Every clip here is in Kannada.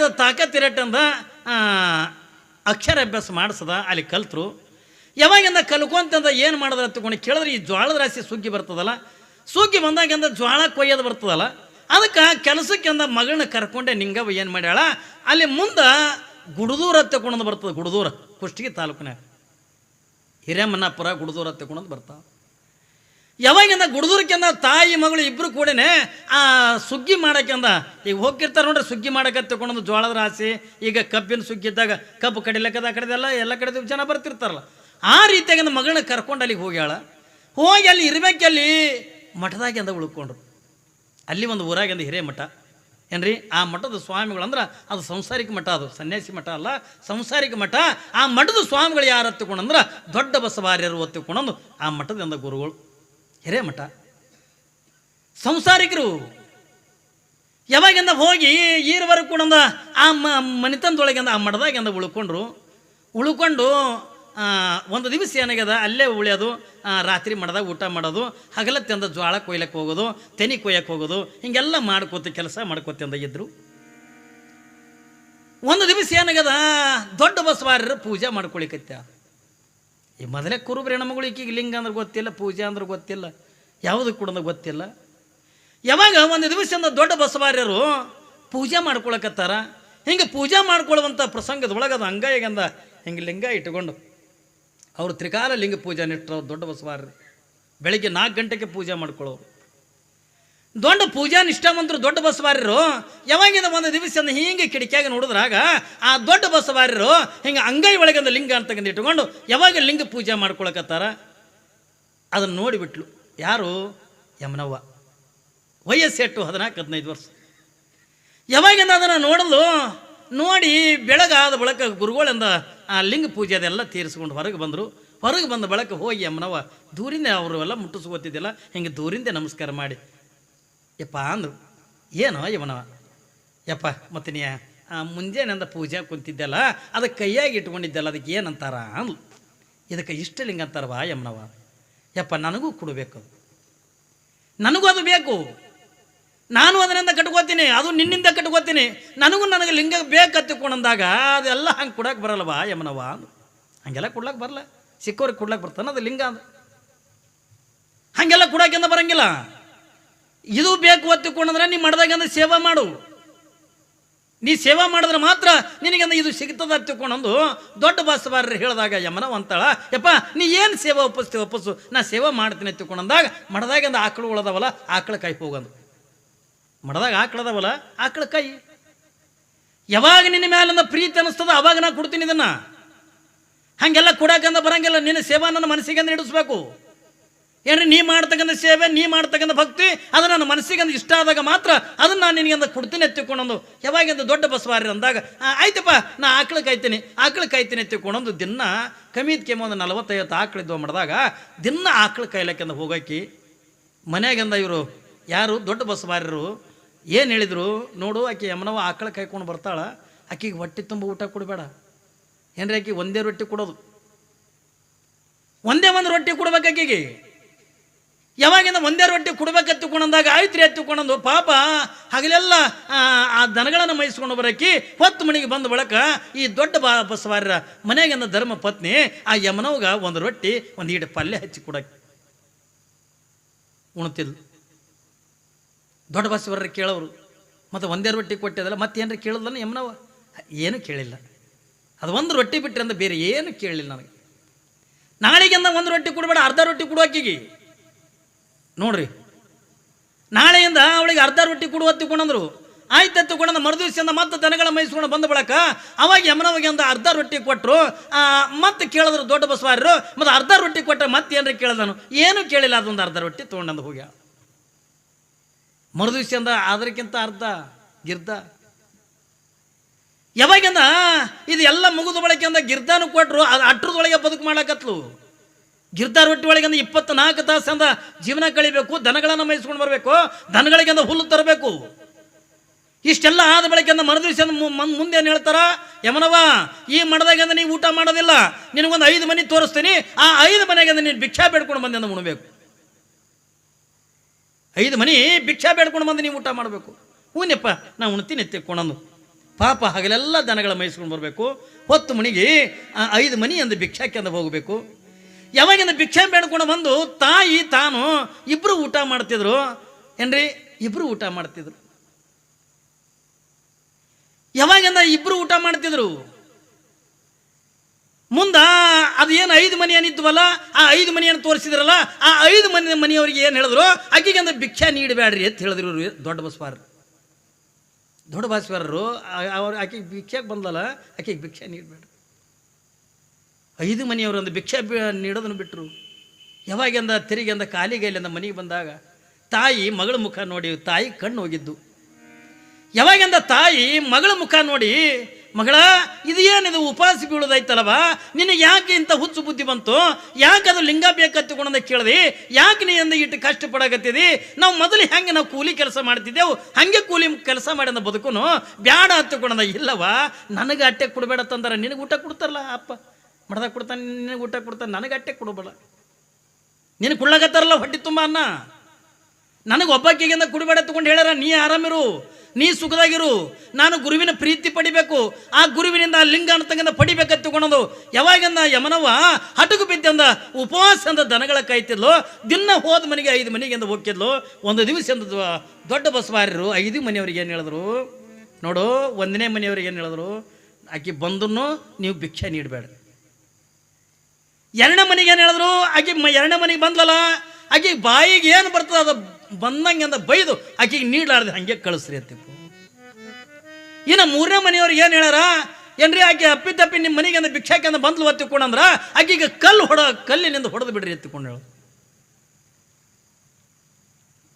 ಮಾಡಿದ ತಾಕತ್ತಿರಟ್ಟಂದ ಅಕ್ಷರಾಭ್ಯಾಸ ಮಾಡಿಸದ ಅಲ್ಲಿ ಕಲ್ತರು. ಯಾವಾಗಿಂದ ಕಲ್ಕೊಂತಂದ ಏನು ಮಾಡಿದ್ರೆ ತಗೊಂಡು ಕೇಳಿದ್ರೆ ಈ ಜ್ವಾಳದ ರಾಶಿ ಸುಗ್ಗಿ ಬರ್ತದಲ್ಲ, ಸುಗ್ಗಿ ಬಂದಾಗಿಂದ ಜ್ವಾಳ ಕೊಯ್ಯೋದು ಬರ್ತದಲ್ಲ, ಅದಕ್ಕೆ ಕೆಲಸಕ್ಕೆ ಅಂದ ಮಗಳನ್ನ ಕರ್ಕೊಂಡೆ ನಿಂಗವ ಏನು ಮಾಡ್ಯಾಳ ಅಲ್ಲಿ ಮುಂದೆ ಗುಡದೂರ ತಗೊಂಡು ಬರ್ತದೆ. ಗುಡದೂರ ಕುಷ್ಟಗಿ ತಾಲೂಕಿನಾಗ ಹಿರೇಮನ್ನಾಪುರ ಗುಡದೂರ ತಗೊಂಡು ಬರ್ತಾವೆ. ಯಾವಾಗಿಂದ ಗುಡದೂರಕ್ಕಿಂದ ತಾಯಿ ಮಗಳು ಇಬ್ಬರು ಕೂಡನೇ ಆ ಸುಗ್ಗಿ ಮಾಡೋಕ್ಕಿಂದ ಈಗ ಹೋಗಿರ್ತಾರೆ ನೋಡ್ರಿ, ಸುಗ್ಗಿ ಮಾಡೋಕೆ ತಗೊಂಡು ಜ್ವಾಳದ ರಾಶಿ, ಈಗ ಕಬ್ಬಿನ ಸುಗ್ಗಿ ಇದ್ದಾಗ ಕಬ್ಬು ಕಡಿಲಕ್ಕದ ಆ ಕಡೆದೆಲ್ಲ ಎಲ್ಲ ಕಡೆ ಜನ ಬರ್ತಿರ್ತಾರಲ್ಲ, ಆ ರೀತಿಯಾಗಿಂದ ಮಗಳನ್ನ ಕರ್ಕೊಂಡು ಅಲ್ಲಿಗೆ ಹೋಗ್ಯಾಳ. ಹೋಗಿ ಅಲ್ಲಿ ಇರ್ಬೇಕಲ್ಲಿ ಮಠದಾಗಿಂದ ಉಳ್ಕೊಂಡ್ರು. ಅಲ್ಲಿ ಒಂದು ಊರಾಗಿಂದ ಹಿರೇಮಠ ಏನ್ರಿ, ಆ ಮಠದ ಸ್ವಾಮಿಗಳಂದ್ರೆ ಅದು ಸಂಸಾರಿಕ ಮಠ, ಅದು ಸನ್ಯಾಸಿ ಮಠ ಅಲ್ಲ, ಸಂಸಾರಿಕ ಮಠ. ಆ ಮಠದ ಸ್ವಾಮಿಗಳು ಯಾರು ಹತ್ತುಕೊಂಡಂದ್ರೆ ದೊಡ್ಡ ಬಸವಾರ್ಯರು ಒತ್ತಿಕೊಂಡಂದು ಆ ಮಠದಿಂದ ಗುರುಗಳು ಹಿರೇಮಠ ಸಂಸಾರಿಕರು. ಯಾವಾಗಿಂದ ಹೋಗಿ ಈರವರೆಗೂ ಕೂಡ ಆ ಮನಿತನದೊಳಗಿಂದ ಆ ಮಠದಾಗಿಂದ ಉಳ್ಕೊಂಡು ಒಂದು ದಿವಸ ಏನಾಗ್ಯದ ಅಲ್ಲೇ ಉಳಿಯೋದು, ರಾತ್ರಿ ಮಠದಾಗ ಊಟ ಮಾಡೋದು, ಹಗಲತ್ತಿಂದ ಜ್ವಾಳ ಕೊಯ್ಲಕ್ಕೆ ಹೋಗೋದು, ತೆನಿ ಕೊಯ್ಯಕ್ಕೆ ಹೋಗೋದು, ಹಿಂಗೆಲ್ಲ ಮಾಡ್ಕೋತ ಕೆಲಸ ಮಾಡ್ಕೋತಿಂದ ಇದ್ರು. ಒಂದು ದಿವಸ ಏನಾಗ್ಯದ ದೊಡ್ಡ ಬಸವಾರ್ಯರು ಪೂಜೆ ಮಾಡ್ಕೊಳಿಕತ್ತ. ಈ ಮೊದಲೇ ಕುರುಬ್ರ ಹೆಣ್ಮಗಳು ಈಕಿಗೆ ಲಿಂಗ ಅಂದ್ರೆ ಗೊತ್ತಿಲ್ಲ, ಪೂಜೆ ಅಂದ್ರೆ ಗೊತ್ತಿಲ್ಲ, ಯಾವುದು ಕೂಡ ಗೊತ್ತಿಲ್ಲ. ಯಾವಾಗ ಒಂದು ದಿವಸದಿಂದ ದೊಡ್ಡ ಬಸವಾರ್ಯರು ಪೂಜೆ ಮಾಡ್ಕೊಳಕತ್ತಾರ. ಹಿಂಗೆ ಪೂಜೆ ಮಾಡ್ಕೊಳ್ಳುವಂಥ ಪ್ರಸಂಗದ ಒಳಗದ ಅಂಗೈಗಂದ ಹಿಂಗೆ ಲಿಂಗ ಇಟ್ಕೊಂಡು ಅವರು ತ್ರಿಕಾಲ ಲಿಂಗ ಪೂಜೆ ಇಟ್ಟರು. ದೊಡ್ಡ ಬಸವಾರ್ಯರು ಬೆಳಿಗ್ಗೆ 4 ಗಂಟೆಗೆ ಪೂಜೆ ಮಾಡ್ಕೊಳ್ಳೋರು. ದೊಡ್ಡ ಪೂಜಾ ನಿಷ್ಠಾವಂತರು ದೊಡ್ಡ ಬಸವಾರ್ಯರು. ಯಾವಾಗಿಂದ ಒಂದು ದಿವಸ ಹಿಂಗೆ ಕಿಡಿಕಿಯಾಗಿ ನೋಡಿದ್ರಾಗ ಆ ದೊಡ್ಡ ಬಸವಾರ್ಯರು ಹಿಂಗೆ ಅಂಗೈ ಒಳಗಿಂದ ಲಿಂಗ ಅಂತಕ್ಕಂದು ಇಟ್ಕೊಂಡು ಯಾವಾಗ ಲಿಂಗ ಪೂಜೆ ಮಾಡ್ಕೊಳಕತ್ತಾರ ಅದನ್ನು ನೋಡಿಬಿಟ್ಲು. ಯಾರು? ಯಮನವ್ವ. ವಯಸ್ಸೆಟ್ಟು 14-15 ವರ್ಷ. ಯಾವಾಗಿಂದ ಅದನ್ನು ನೋಡಿ ಬೆಳಗಾದ ಬಳಕ ಗುರುಗಳಿಂದ ಆ ಲಿಂಗ ಪೂಜೆ ಅದೆಲ್ಲ ತೀರಿಸ್ಕೊಂಡು ಹೊರಗೆ ಬಂದರು. ಹೊರಗೆ ಬಂದ ಬಳಕ ಹೋಗಿ ಯಮನವ್ವ ದೂರಿಂದ ಅವರು ಎಲ್ಲ ಮುಟ್ಟಿಸ್ಕೋತಿದ್ದಿಲ್ಲ, ಹಿಂಗೆ ದೂರಿಂದ ನಮಸ್ಕಾರ ಮಾಡಿ ಯಪ್ಪ ಅಂದರು. ಏನೋ ಯಮನವ ಯಪ್ಪ ಮತ್ತೆ ನೀ ಮುಂಜಾನೆಂದ ಪೂಜೆ ಕುಂತಿದ್ದೆಲ್ಲ ಅದಕ್ಕೆ ಕೈಯಾಗಿ ಇಟ್ಕೊಂಡಿದ್ದೆಲ್ಲ ಅದಕ್ಕೆ ಏನಂತಾರ ಅಂದ್ಲು. ಇದಕ್ಕೆ ಇಷ್ಟಲಿಂಗ ಅಂತಾರವಾ ಯಮನವ. ಯಪ್ಪ ನನಗೂ ಕೊಡಬೇಕು, ನನಗೂ ಅದು ಬೇಕು, ನಾನು ಅದರಿಂದ ಕಟ್ಕೋತೀನಿ, ಅದು ನಿನ್ನಿಂದ ಕಟ್ಕೋತೀನಿ, ನನಗೆ ಲಿಂಗ ಬೇಕತ್ತಿಕೊಂಡಂದಾಗ ಅದೆಲ್ಲ ಹಂಗೆ ಕೊಡಕ್ಕೆ ಬರಲ್ಲವಾ ಯಮನವ ಅಂದು. ಹಂಗೆಲ್ಲ ಕೊಡ್ಲಕ್ಕೆ ಬರಲ್ಲ, ಸಿಕ್ಕವ್ರಿಗೆ ಕೊಡ್ಲಕ್ಕೆ ಬರ್ತಾನೆ ಅದು ಲಿಂಗ ಅಂದು. ಹಾಗೆಲ್ಲ ಕೊಡೋಕೆಂದ ಬರಂಗಿಲ್ಲ. ಇದು ಬೇಕು ಒತ್ತಿಕೊಂಡಂದ್ರೆ ನೀ ಮಠದಾಗಂದ ಸೇವಾ ಮಾಡು, ನೀ ಸೇವಾ ಮಾಡಿದ್ರೆ ಮಾತ್ರ ನಿನಗಂದ ಇದು ಸಿಗ್ತದ ಹತ್ತಿಕೊಂಡಂದು ದೊಡ್ಡ ಬಸವಾರ್ಯರು ಹೇಳಿದಾಗ ಯಮನವ ಅಂತಾಳ, ಯಪ್ಪ ನೀ ಏನು ಸೇವಾ ಒಪ್ಪಿಸು, ನಾ ಸೇವಾ ಮಾಡ್ತೀನಿ ಹತ್ತಿಕೊಂಡಂದಾಗ ಮಠದಾಗಂದ ಆಕಳುಗಳದಾವಲ್ಲ ಆಕಳ ಕೈ ಹೋಗಂದು. ಮಠದಾಗ ಆಕಳದವಲ್ಲ ಆಕಳ ಕೈ ಯಾವಾಗ ನಿನ್ನ ಮ್ಯಾಲಿಂದ ಪ್ರೀತಿ ಅನ್ನಿಸ್ತದ ಅವಾಗ ನಾ ಕೊಡ್ತೀನಿ ಇದನ್ನ. ಹಾಗೆಲ್ಲ ಕೊಡಕಂದ ಬರಂಗಿಲ್ಲ. ನಿನ್ನ ಸೇವಾ ನನ್ನ ಮನಸ್ಸಿಗೆ ಇಡಿಸ್ಬೇಕು. ಏನ್ರಿ ನೀ ಮಾಡ್ತಕ್ಕಂಥ ಸೇವೆ, ನೀ ಮಾಡ್ತಕ್ಕಂಥ ಭಕ್ತಿ ಅದು ನನ್ನ ಮನಸ್ಸಿಗೆ ಇಷ್ಟ ಆದಾಗ ಮಾತ್ರ ಅದನ್ನು ನಾನು ನಿನಗೆ ಕೊಡ್ತೀನಿ ಎತ್ತಿಕೊಂಡೊಂದು. ಯಾವಾಗಿಂದ ದೊಡ್ಡ ಬಸವಾರ್ಯರು ಅಂದಾಗ ಆಯ್ತಪ್ಪ ನಾ ಆಕಳ ಕಾಯ್ತೀನಿ ಎತ್ತಿಕೊಂಡೊಂದು ದಿನ ಕಮ್ಮಿ ಒಂದು 40-50 ಆಕಳಿದ್ವು ಮಾಡಿದಾಗ ದಿನ ಆಕಳ ಕಾಯ್ಲಕ್ಕೆಂದ ಹೋಗಾಕಿ ಮನೆಯಾಗಿಂದ ಇವರು ಯಾರು ದೊಡ್ಡ ಬಸವಾರ್ಯರು ಏನು ಹೇಳಿದರು ನೋಡು, ಆಕೆ ಯಮನವ ಆಕಳ ಕಾಯ್ಕೊಂಡು ಬರ್ತಾಳ, ಆಕೆಗೆ ಹೊಟ್ಟೆ ತುಂಬ ಊಟ ಕೊಡಬೇಡ ಏನ್ರಿ, ಆಕೆ ಒಂದೇ ರೊಟ್ಟಿ ಕೊಡೋದು, ಒಂದೇ ಒಂದು ರೊಟ್ಟಿ ಕೊಡ್ಬೇಕು ಆಕೆಗೆ. ಯಾವಾಗಿಂದ ಒಂದೇ ರೊಟ್ಟಿ ಕೊಡ್ಬೇಕತ್ತಿಕೊಂಡಂದಾಗ ಆಯ್ತು ರೀ ಎತ್ತಿಕೊಂಡಂದು ಪಾಪ ಹಗಲೆಲ್ಲ ಆ ದನಗಳನ್ನು ಮೈಸ್ಕೊಂಡು ಬರೋಕಿ ಹೊತ್ತು ಮನೆಗೆ ಬಂದ ಬಳಕ ಈ ದೊಡ್ಡ ಬಸವಾರ್ಯರ ಮನೆಯಾಗಿಂದ ಧರ್ಮ ಪತ್ನಿ ಆ ಯಮನವ್ಗ ಒಂದು ರೊಟ್ಟಿ ಒಂದು ಈಡು ಪಲ್ಯ ಹಚ್ಚಿ ಕೊಡಕ್ಕೆ ಉಣ್ತಿದ್ಲು. ದೊಡ್ಡ ಬಸವಾರ್ಯರು ಕೇಳೋರು ಮತ್ತು ಒಂದೇ ರೊಟ್ಟಿ ಕೊಟ್ಟಿದ್ದಲ್ಲ ಮತ್ತೇನ್ರಿ ಕೇಳಿದ್ಲನ ಯಮನವ್ವ? ಏನು ಕೇಳಿಲ್ಲ. ಅದು ಒಂದು ರೊಟ್ಟಿ ಬಿಟ್ಟರೆ ಅಂದ್ರೆ ಬೇರೆ ಏನು ಕೇಳಲಿಲ್ಲ ನನಗೆ. ನಾಳೆಗಿಂದ ಒಂದು ರೊಟ್ಟಿ ಕೊಡಬೇಡ, ಅರ್ಧ ರೊಟ್ಟಿ ಕೊಡುವಕ್ಕಿಗೆ ನೋಡ್ರಿ. ನಾಳೆಯಿಂದ ಅವಳಿಗೆ ಅರ್ಧ ರೊಟ್ಟಿ ಕೊಡುವ ತಿಳ್ಕೊಂಡ್ರು. ಆಯ್ತು ಎತ್ತುಕೊಂಡ ಮರುದಿವಸದಿಂದ ಮತ್ತೆ ದನಗಳ ಮೈಸ್ಕೊಂಡು ಬಂದ ಬಳಕ ಅವಾಗ ಯಮನವಾಗಿ ಒಂದು ಅರ್ಧ ರೊಟ್ಟಿ ಕೊಟ್ಟರು. ಮತ್ತೆ ಕೇಳಿದ್ರು ದೊಡ್ಡ ಬಸವಾರ್ಯರು, ಮತ್ತು ಅರ್ಧ ರೊಟ್ಟಿ ಕೊಟ್ಟರೆ ಮತ್ತೆ ಏನ್ರಿ ಕೇಳಿದನು? ಏನು ಕೇಳಿಲ್ಲ. ಅದೊಂದು ಅರ್ಧ ರೊಟ್ಟಿ ತೊಗೊಂಡು ಹೋಗ್ಯ. ಮರುದಿವಸದಿಂದ ಅದಕ್ಕಿಂತ ಅರ್ಧ ಗಿರ್ದ. ಯಾವಾಗಿಂದ ಇದು ಎಲ್ಲ ಮುಗಿದ ಬಳಕೆಯಿಂದ ಗಿರ್ದಾನು ಕೊಟ್ಟರು. ಅದು ಅಟ್ರದೊಳಗೆ ಬದುಕು ಮಾಡಕತ್ಲು. ಗಿರ್ದ ರೊಟ್ಟಿ ಒಳಗಿಂದ 24 ತಾಸಿಂದ ಜೀವನ ಕಳಿಬೇಕು, ದನಗಳನ್ನು ಮೈಸ್ಕೊಂಡು ಬರಬೇಕು, ದನಗಳಿಗೆಂದ ಹುಲ್ಲು ತರಬೇಕು. ಇಷ್ಟೆಲ್ಲ ಆದ ಬಳಕೆಯಿಂದ ಮರುದಿವಸ ಮುಂದೆ ಏನು ಹೇಳ್ತಾರ, ಯಮನವ ಈ ಮಠದಾಗಿಂದ ನೀವು ಊಟ ಮಾಡೋದಿಲ್ಲ, ನಿನಗೊಂದು 5 ಮನೆ ತೋರಿಸ್ತೀನಿ, ಆ 5 ಮನೆಗಿಂದ ನೀನು ಭಿಕ್ಷಾ ಬೇಡ್ಕೊಂಡು ಬಂದಿಂದ ಉಣಬೇಕು. 5 ಮನೆ ಭಿಕ್ಷಾ ಬೇಡ್ಕೊಂಡು ಬಂದು ನೀವು ಊಟ ಮಾಡಬೇಕು. ಹೂನಪ್ಪ ನಾ ಉಣ್ತೀನಿ ಎತ್ತಿಕೊಂಡಂದು ಪಾಪ ಹಗಲೆಲ್ಲ ದನಗಳ ಮೇಯಿಸ್ಕೊಂಡು ಬರಬೇಕು. ಹೊತ್ತು ಮಣಿಗೆ 5 ಮನಿ ಅಂದು ಭಿಕ್ಷಾಕ್ಕೆ ಅಂದ ಹೋಗಬೇಕು. ಯಾವಾಗಿಂದ ಭಿಕ್ಷೆ ಬೇಡ್ಕೊಂಡು ಬಂದು ತಾಯಿ ತಾನು ಇಬ್ಬರು ಊಟ ಮಾಡ್ತಿದ್ರು ಏನ್ರಿ, ಇಬ್ಬರು ಊಟ ಮಾಡ್ತಿದ್ರು. ಯಾವಾಗಿಂದ ಇಬ್ಬರು ಊಟ ಮಾಡ್ತಿದ್ರು, ಮುಂದ ಅದು ಏನು 5 ಮನಿ ಏನಿದ್ವಲ್ಲ ಆ 5 ಮನಿಯನ್ನು ತೋರಿಸಿದ್ರಲ್ಲ, ಆ 5 ಮನೆಯವರಿಗೆ ಏನು ಹೇಳಿದ್ರು, ಆಕೆಗೆ ಅಂದ್ರೆ ಭಿಕ್ಷಾ ನೀಡಬೇಡ್ರಿ ಅಂತ ಹೇಳಿದ್ರು ದೊಡ್ಡ ಬಸವಾರರು. ಅವ್ರು ಆಕೆಗೆ ಭಿಕ್ಷಾಕ್ಕೆ ಬಂದಲ್ಲ, ಆಕೆಗೆ ಭಿಕ್ಷಾ ನೀಡಬೇಡ್ರಿ. 5 ಮನೆಯವರು ಒಂದು ಭಿಕ್ಷಾ ನೀಡೋದನ್ನು ಬಿಟ್ಟರು. ಯಾವಾಗಿಂದ ತಿರುಗಿಂದ ಕಾಲಿಗೈಲಿಂದ ಮನೆಗೆ ಬಂದಾಗ ತಾಯಿ ಮಗಳ ಮುಖ ನೋಡಿ ತಾಯಿ ಕಣ್ಣು ಹೋಗಿದ್ದು. ಯಾವಾಗಿಂದ ತಾಯಿ ಮಗಳ ಮುಖ ನೋಡಿ, ಮಗಳ ಇದು ಏನಿದು ಉಪವಾಸ ಬೀಳೋದೈತಲ್ಲವ, ನಿನಗೆ ಯಾಕೆ ಇಂಥ ಹುಚ್ಚು ಬುದ್ಧಿ ಬಂತು, ಯಾಕೆ ಅದು ಲಿಂಗ ಬೇಕತ್ತುಕೊಂಡ ಕೇಳಿದೆ, ಯಾಕೆ ನೀ ಅಂದ ಇಟ್ಟು ಕಷ್ಟಪಡಕತ್ತಿದಿ, ನಾವು ಮೊದಲು ಹೆಂಗೆ ನಾವು ಕೂಲಿ ಕೆಲಸ ಮಾಡ್ತಿದ್ದೆವು ಹಂಗೆ ಕೂಲಿ ಕೆಲಸ ಮಾಡಿದ ಬದುಕುನು ಬ್ಯಾಡ ಹತ್ತುಕೊಂಡ. ಇಲ್ಲವ ನನಗೆ ಅಟ್ಟೆ ಕೊಡಬೇಡ ತಂದಾರ, ನಿನಗೆ ಊಟ ಕೊಡ್ತಾರಲ್ಲ ಅಪ್ಪ ಮಾಡ್ದಾಗ ಕೊಡ್ತಾನೆ, ನಿನಗೆ ಊಟ ಕೊಡ್ತಾನೆ, ನನಗೆ ಅಟ್ಟೆ ಕೊಡಬೇಡ. ನಿನಗೆ ಕುಳ್ಳಗತ್ತಾರಲ್ಲ ಹೊಟ್ಟೆ ತುಂಬ ಅನ್ನ, ನನಗೆ ಒಬ್ಬಾಕಿಗಿಂದ ಕುಡಿಬೇಡ ತಗೊಂಡು ಹೇಳ್ಯಾರ, ನೀ ಆರಾಮಿರು, ನೀ ಸುಖದಾಗಿರು, ನಾನು ಗುರುವಿನ ಪ್ರೀತಿ ಪಡಿಬೇಕು, ಆ ಗುರುವಿನಿಂದ ಆ ಲಿಂಗ ಅಂತಂಗಿಂದ ಪಡಿಬೇಕಂತ ತಗೊಂಡು ಯಾವಾಗಿಂದ ಯಮನವ್ವ ಹಟುಕು ಬಿದ್ದಂದ ಉಪವಾಸ ಅಂದ ದನಗಳ ಕಾಯ್ತಿದ್ಲು. ದಿನ ಹೋದ ಮನೆಗೆ 5 ಮನೆಗಿಂದ ಹೋಗ್ತಿದ್ಲು. ಒಂದು ದಿವಸ ಅಂದ ದೊಡ್ಡ ಬಸವಾರರು 5 ಮನೆಯವ್ರಿಗೆ ಏನು ಹೇಳಿದ್ರು ನೋಡು, 1ನೇ ಮನೆಯವ್ರಿಗೆ ಏನು ಹೇಳಿದ್ರು, ಆಕೆ ಬಂದನ್ನು ನೀವು ಭಿಕ್ಷೆ ನೀಡಬೇಡ. 2ನೇ ಮನೆಗೆ ಏನು ಹೇಳಿದ್ರು, ಆಕೆ 2ನೇ ಮನೆಗೆ ಬಂದ್ಲಲ್ಲ, ಆಕೆ ಬಾಯಿಗೆ ಏನು ಬರ್ತದೆ ಅದು ಬಂದಂಗೆ ಅಂದ ಬೈದು ಆಕೆಗೆ ನೀಡಲಾರ್ದೆ ಹಂಗೆ ಕಳಿಸ್ರಿ ಅಂತ. ಇನ್ನು 3ನೇ ಮನೆಯವ್ರಿಗೆ ಏನು ಹೇಳ್ಯಾರ, ಏನ್ರಿ ಆಕೆ ಅಪ್ಪಿತಪ್ಪಿ ನಿಮ್ಮ ಮನೆಗೆ ಅಂದ ಭಿಕ್ಷಾಕ್ಕೆ ಅಂದ ಬಂದ್ಲು ಒತ್ತಿಕೊಂಡಂದ್ರ ಆಕೆಗೆ ಕಲ್ಲಿನಿಂದ ಹೊಡೆದು ಬಿಡ್ರಿ ಎತ್ತಿಕೊಂಡು ಹೇಳು.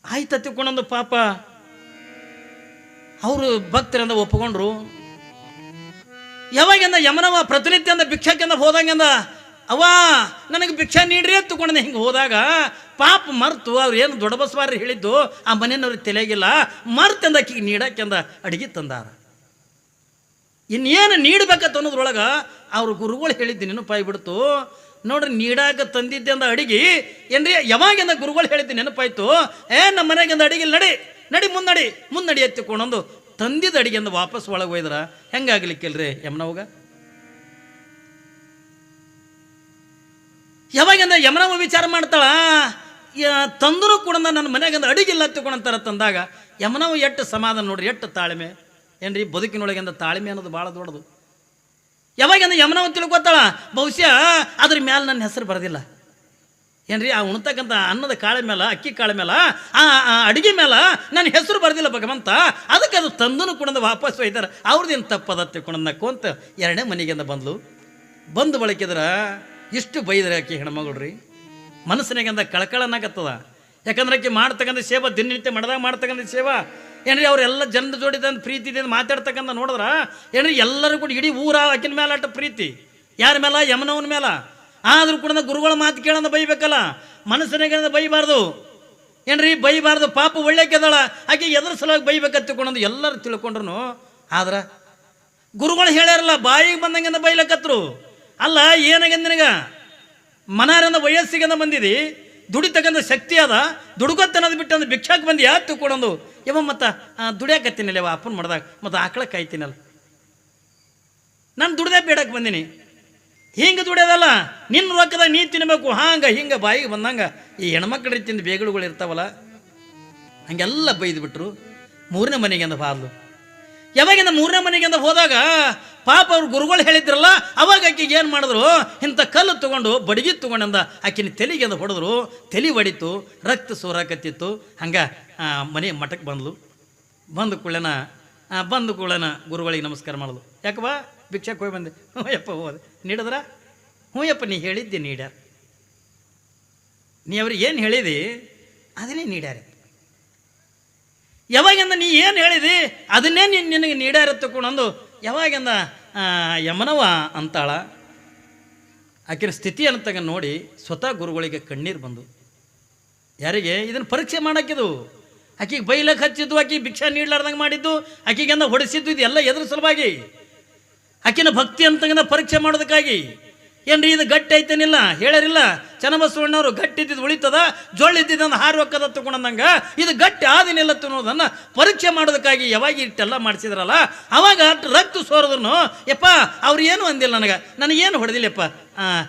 ಆಯ್ತು ಹತ್ತಿಕೊಂಡಂದು ಪಾಪ ಅವರು ಭಕ್ತರಿಂದ ಒಪ್ಪಿಕೊಂಡ್ರು. ಯಾವಾಗಿಂದ ಯಮನವ ಪ್ರತಿನಿತ್ಯ ಅಂದ ಭಿಕ್ಷಾಕ್ಕೆ ಅಂದ ಹೋದಂಗಂದ ಅವ್ವ ನನಗೆ ಭಿಕ್ಷಾ ನೀಡ್ರಿ ಎತ್ತುಕೊಂಡೆ ಹಿಂಗೆ ಹೋದಾಗ ಪಾಪ ಮರ್ತು ಅವ್ರು ಏನು ದೊಡ್ಡ ಬಸವಾರ ಹೇಳಿದ್ದು ಆ ಮನೆಯವ್ರಿಗೆ ತಿಳಿಯಾಗಿಲ್ಲ, ಮರ್ತಂದ ಆಕಿಗೆ ನೀಡಕ್ಕೆಂದ ಅಡಿಗೆ ತಂದಾರ. ಇನ್ನೇನು ನೀಡ್ಬೇಕಂತ ಅನ್ನೋದ್ರೊಳಗೆ ಅವ್ರ ಗುರುಗಳು ಹೇಳಿದ್ದು ನೆನಪಾಗಿ ಬಿಡ್ತು. ನೋಡ್ರಿ ನೀಡಾಕ ತಂದಿದ್ದೆ ಅಂದ ಅಡಿಗೆ ಏನ್ರಿ, ಯಾವಾಗಿಂದ ಗುರುಗಳು ಹೇಳಿದ್ದು ನೆನಪಾಯ್ತು, ನಮ್ಮ ಮನೆಗಿಂದ ಅಡಿಗೆ ನಡಿ ಮುನ್ನಡಿ ಎತ್ತಿಕೊಂಡೊಂದು ತಂದಿದ್ದ ಅಡಿಗೆಂದ ವಾಪಸ್ ಒಳಗೆ ಒಯ್ದ್ರ ಹೆಂಗಾಗ್ಲಿಕ್ಕಿಲ್ರಿ ಯಮನವ್ಗ. ಯಾವಾಗಿಂದ ಯಮನವ್ವ ವಿಚಾರ ಮಾಡ್ತಾಳ, ತಂದರೂ ಕೂಡ ನನ್ನ ಮನೆಗಿಂದ ಅಡಿಗಿಲ್ಲ ಹತ್ತಿಕೊಂಡಂತಾರ ತಂದಾಗ ಯಮನವ್ವ ಎಷ್ಟು ಸಮಾಧಾನ ನೋಡ್ರಿ, ಎಷ್ಟು ತಾಳ್ಮೆ ಏನ್ರಿ, ಬದುಕಿನೊಳಗಿಂದ ತಾಳ್ಮೆ ಅನ್ನೋದು ಭಾಳ ದೊಡ್ಡದು. ಯಾವಾಗಿಂದ ಯಮನವ್ವ ತಿಳ್ಕೊತಾಳ, ಬಹುಶಃ ಅದ್ರ ಮ್ಯಾಲೆ ನನ್ನ ಹೆಸರು ಬರೋದಿಲ್ಲ ಏನ್ರಿ, ಆ ಉಣ್ತಕ್ಕಂಥ ಅನ್ನದ ಕಾಳೆ ಮೇಲೆ ಅಕ್ಕಿ ಕಾಳೆ ಮೇಲೆ ಆ ಅಡಿಗೆ ಮೇಲೆ ನನ್ನ ಹೆಸರು ಬರೋದಿಲ್ಲ ಭಗವಂತ, ಅದಕ್ಕೆ ಅದು ತಂದನು ಕೂಡ ವಾಪಸ್ ಒಯ್ತಾರೆ, ಅವ್ರದ್ದೇನು ತಪ್ಪದ ತಿಳ್ಕೊಂಡು ನಕ್ಕೊಂತ 2ನೇ ಮನೆಗಿಂದ ಬಂದು ಬಳಕಿದ್ರ ಇಷ್ಟು ಬೈದ್ರೆ ಆಕೆ ಹೆಣ್ಮಗಳ್ರಿ ಮನಸ್ಸಿನಾಗಂದ ಕಳಕಳನಾಗತ್ತದ. ಯಾಕಂದ್ರೆ ಆಕೆ ಮಾಡ್ತಕ್ಕಂಥ ಸೇವಾ ದಿನನಿತ್ಯ ಮಡದಾಗ ಮಾಡ್ತಕ್ಕಂಥ ಸೇವಾ ಏನ್ರಿ, ಅವರೆಲ್ಲ ಜನರ ಜೋಡಿದಂದು ಪ್ರೀತಿ ಇದೆ ಮಾತಾಡ್ತಕ್ಕಂಥ ನೋಡಿದ್ರ ಏನ್ರಿ, ಎಲ್ಲರೂ ಕೂಡ ಇಡೀ ಊರ ಆಕಿನ ಮೇಲೆ ಅಟ್ಟ ಪ್ರೀತಿ, ಯಾರ ಮೇಲೆ, ಯಮನವನ ಮೇಲೆ. ಆದ್ರೂ ಕೂಡ ಗುರುಗಳ ಮಾತು ಕೇಳಂದ ಬೈಬೇಕಲ್ಲ, ಮನಸ್ಸಿನಾಗ ಬೈಬಾರ್ದು ಏನ್ರಿ, ಬೈಬಾರ್ದು. ಪಾಪ ಒಳ್ಳೆಕೆದಳ ಆಕೆ ಎದ್ರ ಸಲುವಾಗಿ ಬೈಬೇಕತ್ತಿಕೊಂಡಂದು ಎಲ್ಲರೂ ತಿಳ್ಕೊಂಡ್ರು. ಆದ್ರೆ ಗುರುಗಳು ಹೇಳ್ಯಾರಲ್ಲ, ಬಾಯಿಗೆ ಬಂದಂಗೆಂದ ಬೈಲಕತ್ರು. ಅಲ್ಲ ಏನಾಗ್ಯದ ನಿನಗ, ಮನಾರಂದ ವಯಸ್ಸಿಗೆಂದ ಬಂದಿದಿ, ದುಡಿತಕ್ಕಂಥ ಶಕ್ತಿ ಅದ, ದುಡ್ಕೊತ್ತನ್ನೋದು ಬಿಟ್ಟು ಅಂದ್ರೆ ಭಿಕ್ಷಾಕ್ ಬಂದು ಯಾಕೆ ತಿಳ್ಕೊಂಡಂದು ಯವ ಮತ್ತು ದುಡಿಯಾಕತ್ತೀನಲ್ಲ ಯವ ಅಪ್ಪನ ಮಾಡ್ದಾಗ ಮತ್ತು ಆಕಳ ಕಾಯ್ತೀನಲ್ಲ, ನಾನು ದುಡ್ದೇ ಬೇಡಕ್ಕೆ ಬಂದೀನಿ, ಹಿಂಗೆ ದುಡಿಯೋದಲ್ಲ, ನಿನ್ನ ರೊಕ್ಕದಾಗ ನೀ ತಿನ್ನಬೇಕು, ಹಿಂಗೆ ಬಾಯಿಗೆ ಬಂದಂಗೆ ಈ ಹೆಣ್ಮಕ್ಳ ರೀತಿಯಿಂದ ಬೇಗಳುಗಳು ಇರ್ತಾವಲ್ಲ ಹಂಗೆಲ್ಲ ಬೈದು ಬಿಟ್ರು. 3ನೇ ಮನೆಗೆ ಅಂದ ಬಾರ್ಲು. ಯಾವಾಗಿಂದ 3ನೇ ಮನೆಗೆ ಅಂದ ಹೋದಾಗ ಪಾಪ ಅವ್ರು ಗುರುಗಳು ಹೇಳಿದ್ರಲ್ಲ, ಅವಾಗ ಆಕೆಗೆ ಏನು ಮಾಡಿದ್ರು, ಇಂಥ ಕಲ್ಲು ತೊಗೊಂಡು ಬಡಗಿ ತೊಗೊಂಡಂದ ಆಕಿನ ತೆಲಿಗೆ ಅಂದ ಹೊಡೆದ್ರು, ತಲೆ ಹೊಡಿತು, ರಕ್ತ ಸೋರಾಕತ್ತಿತ್ತು. ಹಂಗೆ ಮನೆ ಮಠಕ್ಕೆ ಬಂದು ಕೂಡಲೇನ ಗುರುಗಳಿಗೆ ನಮಸ್ಕಾರ ಮಾಡಿದ್ಲು. ಯಾಕವ್ವ ಭಿಕ್ಷಕ್ಕೆ ಹೋಗಿ ಬಂದೆ, ಹ್ಞೂ ಯಪ್ಪ ಹೋದೆ, ನೀಡಿದ್ರ, ಹ್ಞೂ ಯಪ್ಪ ನೀ ಹೇಳಿದ್ದೆ ನೀಡ್ಯಾರ, ನೀ ಅವ್ರಿಗೆ ಏನು ಹೇಳಿದಿ ಅದನ್ನೇ ನೀಡ್ಯಾರ. ಯಾವಾಗಿಂದ ನೀ ಏನು ಹೇಳಿದಿ ಅದನ್ನೇ ನಿನಗೆ ನೀಡ್ಯಾರ ತಗೊಂಡು ಯಾವಾಗಿಂದ ಯಮನವ್ವ ಅಂತಾಳ. ಆಕಿನ ಸ್ಥಿತಿಯನ್ನು ತಗ ನೋಡಿ ಸ್ವತಃ ಗುರುಗಳಿಗೆ ಕಣ್ಣೀರು ಬಂದು, ಯಾರಿಗೆ ಇದನ್ನು ಪರೀಕ್ಷೆ ಮಾಡೋಕ್ಕಿದು, ಆಕಿಗೆ ಬೈಲಕ್ಕೆ ಹಚ್ಚಿದ್ದು, ಆಕಿಗೆ ಭಿಕ್ಷಾ ನೀಡ್ಲಾರ್ದಂಗೆ ಮಾಡಿದ್ದು, ಆಕಿಗೆಂದ ಹೊಡೆಸಿದ್ದು, ಇದು ಎಲ್ಲ ಎದ್ರ ಸಲುವಾಗಿ ಆಕಿನ ಭಕ್ತಿ ಅಂತಂಗ ಪರೀಕ್ಷೆ ಮಾಡೋದಕ್ಕಾಗಿ ಏನ್ರಿ ಇದು ಗಟ್ಟಿ ಐತೇನಿಲ್ಲ ಹೇಳ್ಯಾರಿಲ್ಲ ಚನ್ನಬಸವಣ್ಣವರು ಗಟ್ಟಿ ಇದ್ದಿದ್ದು ಉಳಿತದ ಜೊಳ್ಳಿದ್ದಿದ್ದನ್ನು ಹಾರುವಕ್ಕದ ತಗೊಂಡಂಗ ಇದು ಗಟ್ಟಿ ಆದಿನಿಲ್ಲ ಅನ್ನೋದನ್ನು ಪರೀಕ್ಷೆ ಮಾಡೋದಕ್ಕಾಗಿ ಯಾವಾಗ ಇಟ್ಟೆಲ್ಲ ಮಾಡಿಸಿದ್ರಲ್ಲ ಅವಾಗ ರಕ್ತ ಸೋರದನ್ನು ಯಪ್ಪ ಅವ್ರು ಏನು ಅಂದಿಲ್ಲ ನನಗೇನು ಹೊಡೆದಿಲ್ಲಪ್ಪ